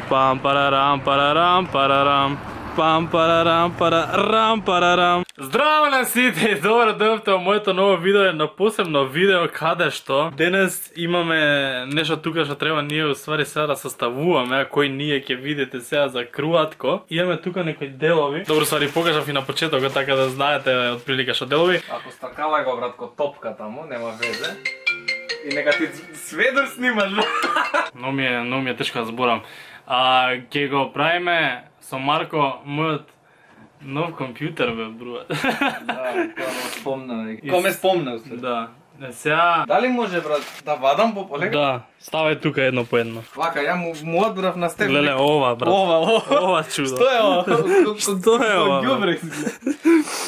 Pam pararam pararam pararam. Pam pararam pararam pararam. Zdravo na sите и добро дојдовте во моето ново видео, едно посебно видео каде што денес имаме нешто тука што треба ние уствари сега да составуваме, а кои ние ќе видите сега за круатко. Имаме тука некои делови. Добро ствари покажав и на почетокот така да знаете отприлика што делови. Ако стакала го братко топка таму, нема везе. И нека ти сведор снимаш. Но ми е тешко да зборам. Ќе го правиме со Марко мојот нов компјутер бе брат. Да, коме спомна. Да. Сега Дали може брат да вадам по полека? да, ставај тука едно по едно. Вака, ја му одбрав на степ. Леле ова брат. Ова чудо. Што е ова? Што е ова? Ѓубрек.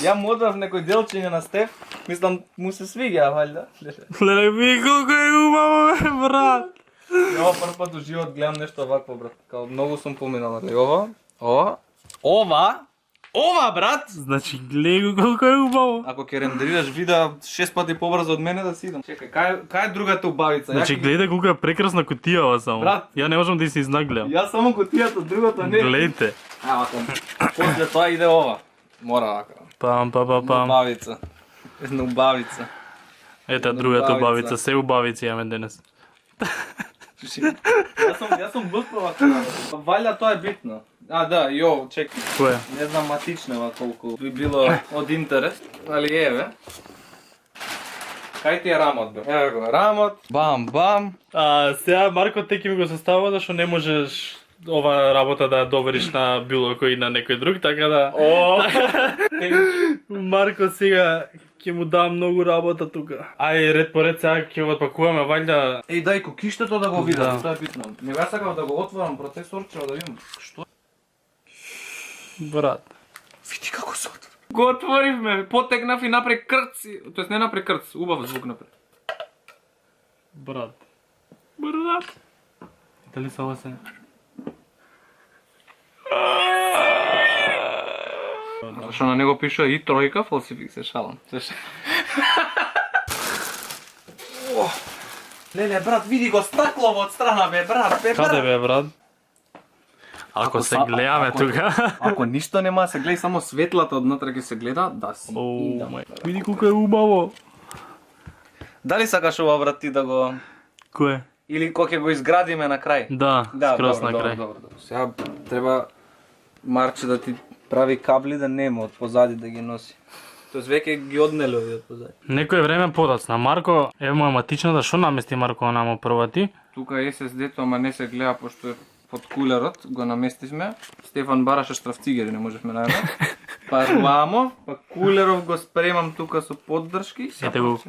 Ја му одбрав некој делчиња на степ. Мислам му се свиѓа валјда. Леле ви колку е убаво бе брат. Ова прв пат во живот гледам нешто вакво брат. Као многу сум поминал, нали ова брат. Значи гледај го колку е убаво. Ако ќе рендерираш видео 6 пати побрзо од мене да си идам. Чекај, кај е другата убавица? Значи гледај колку е прекрасна кутијава само. Брат. Ја не можам да се изнагледам. Јас само кутијата, другото не. Гледајте. Вака. После тоа иде ова. Мора вака. Пам пам пам. Убавица. Една убавица. Ета другата убавица, се убавици имаме денес. Јас сум глупо вака. Валја тоа е битно. Да, чекај. Кој е? Не знам матичнева колку би било од интерес, али еве. Кај ти е рамот бе? Еве го, рамот. Бам, бам. Сега Марко те ќе ми го составува зашто не можеш ова работа да ја довериш на било кој на некој друг, така да Марко сега ќе му дам многу работа тука. Ај ред по ред сега ќе го отпакуваме вајда. Еј дај кукиштето да го видам, Да. тоа е битно. Не ја сакав да го отворам процесорчево да видам. Што? Брат. Види како се отвори. Го отворивме, потегнав и напред крци. Тоест не напред крц, убав звук напред. Брат. Дали се ова се? Што на него пише и тројка, фалсифик, се шалам. Леле, брат, види го стаклово од страна, бе, брат, Каде бе брат? Ако се гледаме тука. Ако ништо нема да се гледа, само светлата однатре ќе се гледа, да си. Види колку е убаво. Дали сакаш ова брат ти да го Кој? или кога ќе го изградиме на крај? Да, скрос на крај. Добро. Сега треба Марче да ти прави кабли да нема од позади да ги носи. Тоест веќе ги однеле овие од позади. Некој време подоцна. Марко, ево моја матичната, што намести Марко онамо првати? Тука е SSD-то, ама не се гледа пошто е под кулерот, го наместивме. Стефан бараше штрафцигери, не можевме најдем. Па вамо, па кулеров го спремам тука со поддршки. Ете го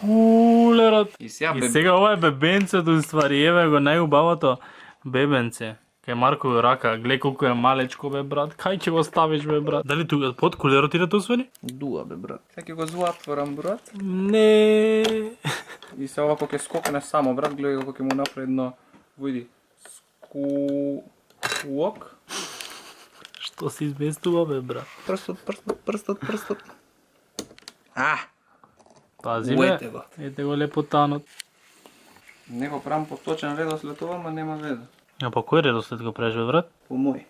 кулерот. И сега И сега ова е бебенцето, уствари, еве го најубавото бебенце. Кај Марко во рака, глеј колку е малечко бе брат, кај ќе го ставиш бе брат? Дали тука под кулерот иде тоа уствари? дуа бе брат. Сега ќе го златворам брат. Не. И се ова кога ќе скокне само брат, гледај како ќе му направи едно, види. Скуок. Што се изместува бе брат? Прстот. Пази бе. Уете го. Ете го лепотанот. Не го правам по точен редослед ова, ма нема везе. А по кој редослед го правиш бе брат? По мој.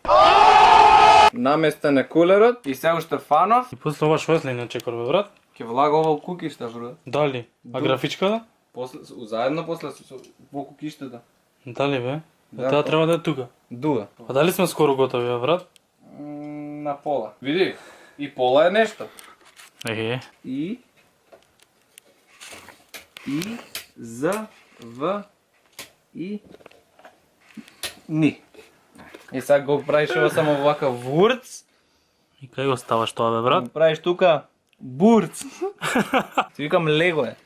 Наместен е кулерот и сега уште фанов. И после ова што е следниот чекор бе брат? Ќе влага ова у кукишта брат. Дали? А графичката? После заедно после во кукиштата. Дали бе? Да, Таа па. треба да е тука. Дуа. А дали сме скоро готови бе брат? На пола. Види, и пола е нешто. И З В и Ни. И сега го правиш ова само вака вурц. И кај го ставаш тоа бе брат? Го правиш тука бурц. Ти викам лего е.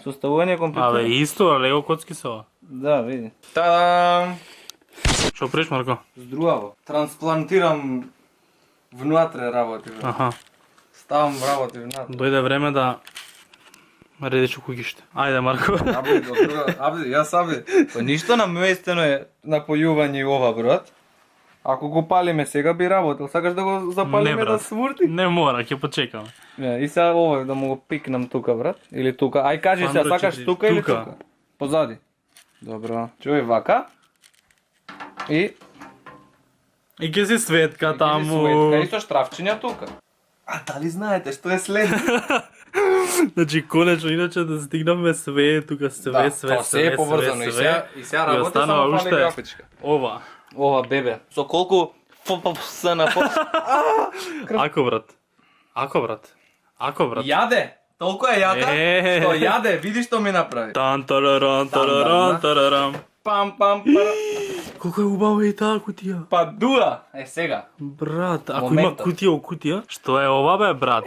Составување компјутер. Абе исто, а лего коцки се ова. Да, види. Тадам! Што преш Марко? Здруаво. Трансплантирам внатре работи. Бе. Аха. Ставам работи внатре. Дојде време да редиш у куќиште. Ајде Марко. Абе, јас па ништо наместено е напојување и ова брат. Ако го палиме сега би работел, сакаш да го запалиме Не, брат. да свурти? Не мора, ќе почекаме. И сега ова да му го пикнам тука брат, или тука. Ај кажи сега, Пандро, сакаш чекай, тука или тука. тука? Позади. Добро. Чуј вака. И И ке си Светка таму. Светка и со штрафчиња тука. А дали знаете што е след? Значи, конечно, иначе да стигнаме све, тука све, тоа се е поврзано и сега работи само фали графичка. Ова. Ова бебе, со колку ФПС на Ако брат. Јаде. Толку е јада, што јаде, види што ми направи. Тан тараран тараран тарарам. Пам пам пара. Колко е убава и таа кутија. Па дуа. Е сега. Брат, ако Моментот. има кутија у кутија, што е ова бе, брат?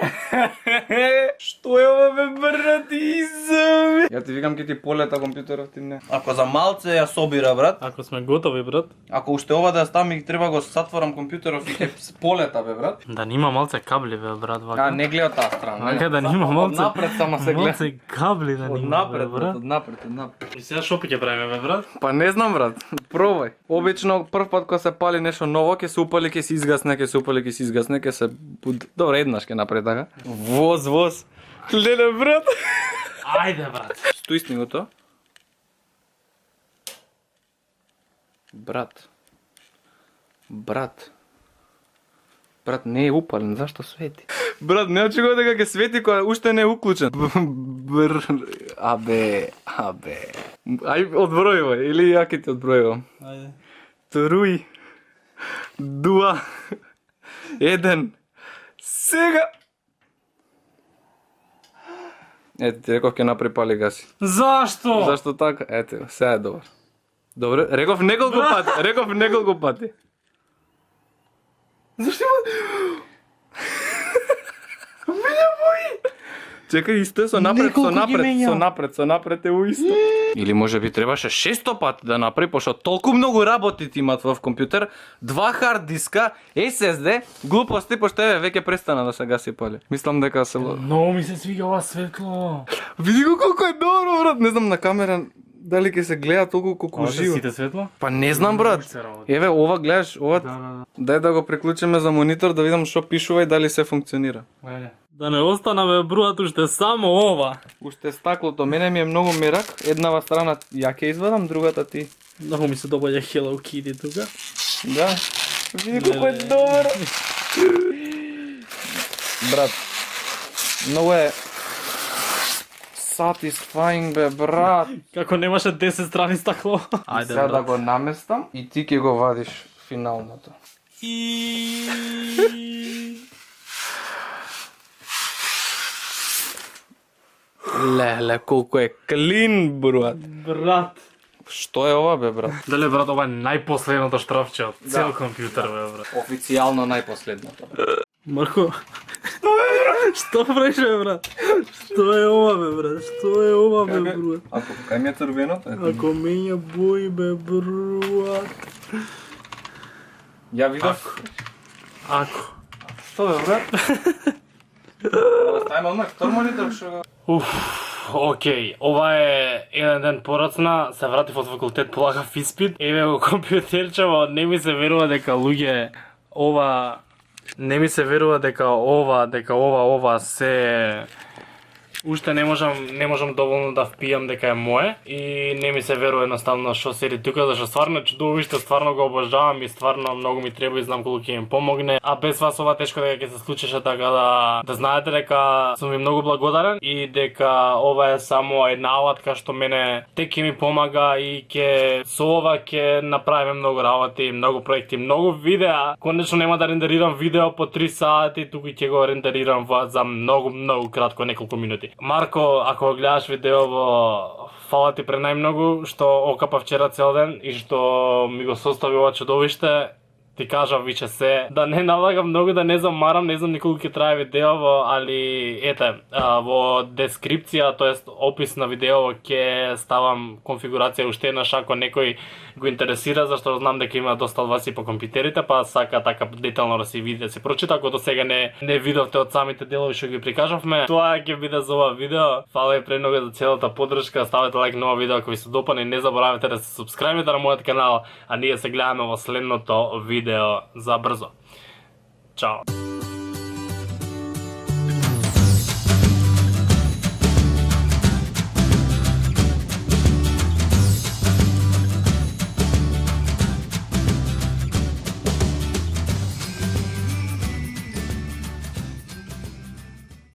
Што е ова бе брат изами? Ја ти викам ке ти полета компјутеров ти не. Ако за малце ја собира брат, Ако сме готови, брат. ако уште ова да ја ставам и треба го сатворам компјутеров и ке полета бе брат. Да нима малце кабли бе, брат, вака. А не гледа таа страна. Вака да нима малце. Однапред само се гледа. Малце кабли да нима, бе, брат. однапред. И сега шо ќе правиме, бе, брат? Па не знам брат, пробај. Обично прв пат кога се пали нешто ново, ќе се упали, ќе се изгасне, ќе се упали, ќе се изгасне, ќе се добро еднаш ќе направи така. Воз. Леле брат. Ајде, брат. Стои снигото. Брат, не е упален, зашто свети? Брат, не очекува дека ќе свети кога уште не е уклучен. Абе. Ај, одбројувај, или ја ќе ти одбројувам. Ајде. 3, 2, 1, сега! Ете ти реков ќе направи пали гаси. Зашто? Зашто така? Ете, сега е добар. Добре, реков неколку пати. Зашто има? Менја бои! Чекај, исто е со напред е уисто. Или може би требаше 600 пати да направи, пошто толку многу работи ти имат во компјутер, 2 хард диска, SSD, глупости, пошто еве веќе престана да се гаси пали. Мислам дека се... Многу ми се свига ова светло. Види го колку е добро, брат. Не знам на камера дали ќе се гледа толку колку Ова живо. сите светло? Па не знам брат. Еве ова гледаш, ова. Да. Дај да го приклучиме за монитор да видам што пишува и дали се функционира. Ајде. Да не остана бе бруат уште само ова. Уште стаклото, мене ми е многу мерак. Еднава страна ја ќе извадам, другата ти. Многу ми се добаѓа Hello Kitty тука. Да. Види колку е добро. Брат. Многу е satisfying бе брат. Како немаше 10 страни стакло. Ајде, Сега да брат. го наместам и ти ќе го вадиш финалното. Леле, колку е клин, брат. Брат. Што е ова, бе, брат? Дали, брат, ова е најпоследното штрафче од цел компјутер, бе, брат. Официјално најпоследното. Марко. Што правиш, бе, брат? Што е ова, бе, брат? Што е ова, бе, брат? Ако кај ми е црвеното? Ако менја бои, бе, брат. Ја видов. Ако. Што бе, брат? Ставиме одмah втор монитор, што го... Океј, ова е еден ден порацна, се вратив од факултет, полагав испит, еве го компјутерчево, не ми се верува дека луѓе ова не ми се верува дека ова се уште не можам доволно да впијам дека е мое и не ми се верува едноставно што седи тука, зашто стварно е чудовиште, стварно го обожавам и стварно многу ми треба и знам колку ќе им помогне. А без вас ова тешко дека ќе се случише, така да знаете дека сум ви многу благодарен и дека ова е само една алатка што мене тек ќе ми помага и ќе со ова ќе направиме многу работи, многу проекти, многу видеа. Конечно нема да рендерирам видео по 3 сати, туку ќе го рендерирам за многу кратко, неколку минути. Марко, ако гледаш видеово, фала ти пренајмногу што окапа вчера цел ден и што ми го состави ова чудовиште. Ти кажав више се, да не налагам многу, да не замарам, не знам николку ќе трае видеово, али ете, во дескрипција, тоест опис на видеово ќе ставам конфигурација уште еднаш ако некој го интересира, зашто знам дека има доста од вас и по компјутерите, па сака така детално да си види, да си прочита, ако до сега не видовте од самите делови што ги прикажавме. Тоа ќе биде за ова видео. Фала ви премногу за целата поддршка, ставете лайк на ова видео ако ви се допадне и не заборавете да се супскрајбите на мојот канал, а ние се гледаме во следното видео за брзо. Чао!